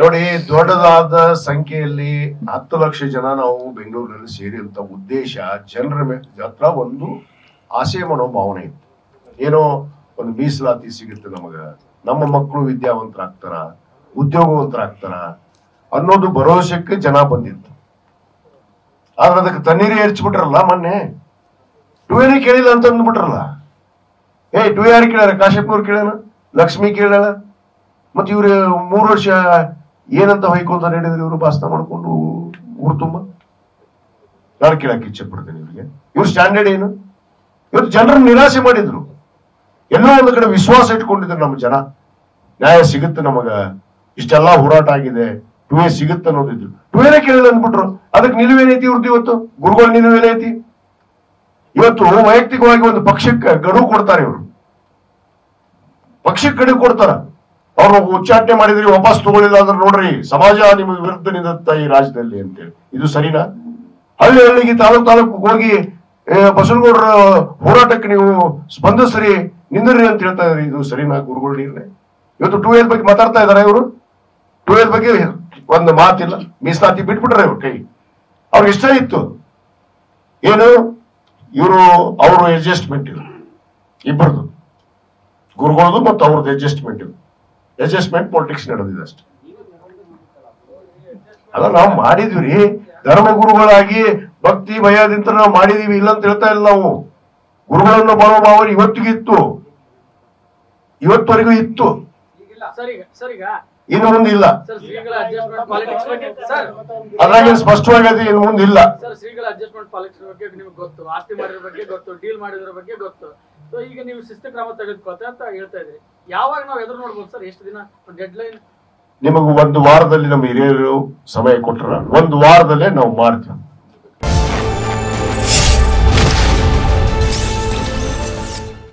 ನೋಡಿ, ದೊಡ್ಡದಾದ ಸಂಖ್ಯೆಯಲ್ಲಿ 10 ಲಕ್ಷ ಜನ ನಾವು ಬೆಂಗಳೂರಿನಲ್ಲಿ ಸೇರಿದಂತ ಉದ್ದೇಶ ಜನರ ಹತ್ರ ಒಂದು ಆಸೆ ಮನೋಭಾವನೆ ಇತ್ತು. ಏನೋ ಒಂದು ಮೀಸಲಾತಿ ಸಿಗುತ್ತೆ, ನಮ್ಮ ಮಕ್ಕಳು ವಿದ್ಯಾವಂತರಾಗ್ತಾರ, ಉದ್ಯೋಗವಂತರಾಗ್ತಾರ ಅನ್ನೋದು ಭರವಸೆಕ್ಕೆ ಜನ ಬಂದಿತ್ತು. ಆದ್ರೆ ಅದಕ್ಕೆ ತಣ್ಣೀರು ಏರ್ಚ್ಬಿಟ್ರಲ್ಲ. ಮೊನ್ನೆ 2A ಕೇಳಿಲ್ಲ ಅಂತ ಅಂದ್ಬಿಟ್ರಲ್ಲ. 2A ಯಾರು ಕೇಳ್ಯಾರ? ಕಾಶ್ಯಪ್ನವ್ರು ಕೇಳ್ಯಾನ, ಲಕ್ಷ್ಮಿ ಕೇಳ್ಯಾಳ. ಮತ್ತೆ ಇವ್ರು 3 ವರ್ಷ ಏನಂತ ಹೊಯ್ಕೊಂತ ನಡೆದ್ರೆ ಇವರು ಭಾಷಣ ಮಾಡ್ಕೊಂಡು ಊರು ತುಂಬ. ನಾನು ಕೇಳಕ್ಕೆ ಇಚ್ಛೆ ಪಡ್ತೇನೆ ಇವ್ರಿಗೆ. ಇವ್ರ ಸ್ಟ್ಯಾಂಡರ್ಡ್ ಏನು? ಇವತ್ತು ಜನರನ್ನು ನಿರಾಸೆ ಮಾಡಿದ್ರು. ಎಲ್ಲೋ ಒಂದು ಕಡೆ ವಿಶ್ವಾಸ ಇಟ್ಕೊಂಡಿದ್ರು ನಮ್ಮ ಜನ, ನ್ಯಾಯ ಸಿಗುತ್ತೆ ನಮಗ, ಇಷ್ಟೆಲ್ಲ ಹೋರಾಟ ಆಗಿದೆ, 2A ಸಿಗುತ್ತೆ ಅನ್ನೋದಿದ್ರು. 2A ಕೇಳಿಲ್ಲ ಅಂದ್ಬಿಟ್ರು. ಅದಕ್ಕೆ ನಿಲುವೇನೈತಿ ಇವ್ರದ್ದು? ಇವತ್ತು ಗುರುಗಳ ನಿಲುವೇನೈತಿ? ಇವತ್ತು ವೈಯಕ್ತಿಕವಾಗಿ ಒಂದು ಪಕ್ಷಕ್ಕೆ ಗಡುವು ಕೊಡ್ತಾರೆ. ಇವರು ಪಕ್ಷಕ್ಕೆ ಗಡುವು ಕೊಡ್ತಾರ. ಅವ್ರು ಉಚ್ಚಾಟನೆ ಮಾಡಿದ್ರಿ, ವಾಪಸ್ ತಗೊಳ್ಳಿಲ್ಲ ಅಂದ್ರೆ ನೋಡ್ರಿ ಸಮಾಜ ನಿಮಗೆ ವಿರುದ್ಧ ನಿಂತ ಈ ರಾಜ್ಯದಲ್ಲಿ ಅಂತೇಳಿ. ಇದು ಸರಿನಾ? ಹಳ್ಳಿಗೆ ತಾಲೂಕು ಹೋಗಿ ಬಸವನಗೌಡರ ಹೋರಾಟಕ್ಕೆ ನೀವು ಸ್ಪಂದಿಸ್ರಿ, ನಿಂದ್ರಿ ಅಂತ ಹೇಳ್ತಾ ಇದ್ರಿ. ಇದು ಸರಿನಾ ಗುರುಗಳ ನಿರ್ಣಯ? ಇವತ್ತು 2A ಬಗ್ಗೆ ಮಾತಾಡ್ತಾ ಇದಾರೆ ಇವರು. 2A ಬಗ್ಗೆ ಒಂದು ಮಾತಿಲ್ಲ. ಮೀಸಲಾತಿ ಬಿಟ್ಬಿಟ್ರೆ ಇವ್ರ ಕೈ. ಅವ್ರಿಗೆ ಇಷ್ಟ ಇತ್ತು ಏನು, ಅವರು ಅಡ್ಜಸ್ಟ್ಮೆಂಟ್ ಇದು ಇಬ್ಬರದು, ಗುರುಗಳದು ಮತ್ತು ಅವ್ರದ್ದು ಅಡ್ಜಸ್ಟ್ಮೆಂಟ್ ಇದು. ಅಡ್ಜಸ್ಟ್ಮೆಂಟ್ ಪಾಲಿಟಿಕ್ಸ್ ನಡೆದಿದೆ ಅಷ್ಟೇ. ಅಲ್ಲ, ನಾವು ಮಾಡಿದ್ವಿ ಧರ್ಮಗುರುಗಳಾಗಿ ಭಕ್ತಿ ಭಯದಿಂದ ನಾವು ಮಾಡಿದೀವಿ, ಇಲ್ಲ ಅಂತ ಹೇಳ್ತಾ ಇಲ್ಲ ನಾವು. ಗುರುಗಳನ್ನು ಮನೋಭಾವ ಇವತ್ತಿಗಿತ್ತು, ಇವತ್ತವರೆಗೂ ಇತ್ತು, ಇನ್ನು ಮುಂದೆ ಇಲ್ಲ. ಅದ್ರಾಗ ಸ್ಪಷ್ಟವಾಗಿ ಇನ್ನು ಮುಂದೆ ಇಲ್ಲ. ಶ್ರೀಗಳ ಅಡ್ಜಸ್ಟ್ಮೆಂಟ್ ಪಾಲಿಟಿಕ್ಸ್ ಬಗ್ಗೆ ನಿಮ್ಗೆ ಗೊತ್ತು, ಆಸ್ತಿ ಮಾಡಿದ್ರ ಬಗ್ಗೆ ಗೊತ್ತು, ಡೀಲ್ ಮಾಡಿದ್ರ ಬಗ್ಗೆ ಗೊತ್ತು. ಸೊ ಈಗ ನೀವು ಶಿಸ್ತು ಕ್ರಮ ತೆಗೆದುಕೊಳ್ತಾ ಅಂತ ಹೇಳ್ತಾ ಇದ್ರಿ. ಯಾವಾಗ ನಾವು ಎದುರು ನೋಡ್ಬೋದು ಸರ್? ಎಷ್ಟು ದಿನ ಡೆಡ್ ಲೈನ್? ನಿಮಗೂ 1 ವಾರದಲ್ಲಿ ನಮ್ಮ ಹಿರಿಯರು ಸಮಯ ಕೊಟ್ಟರ 1 ವಾರದಲ್ಲೇ ನಾವು ಮಾಡ್ತೀವಿ.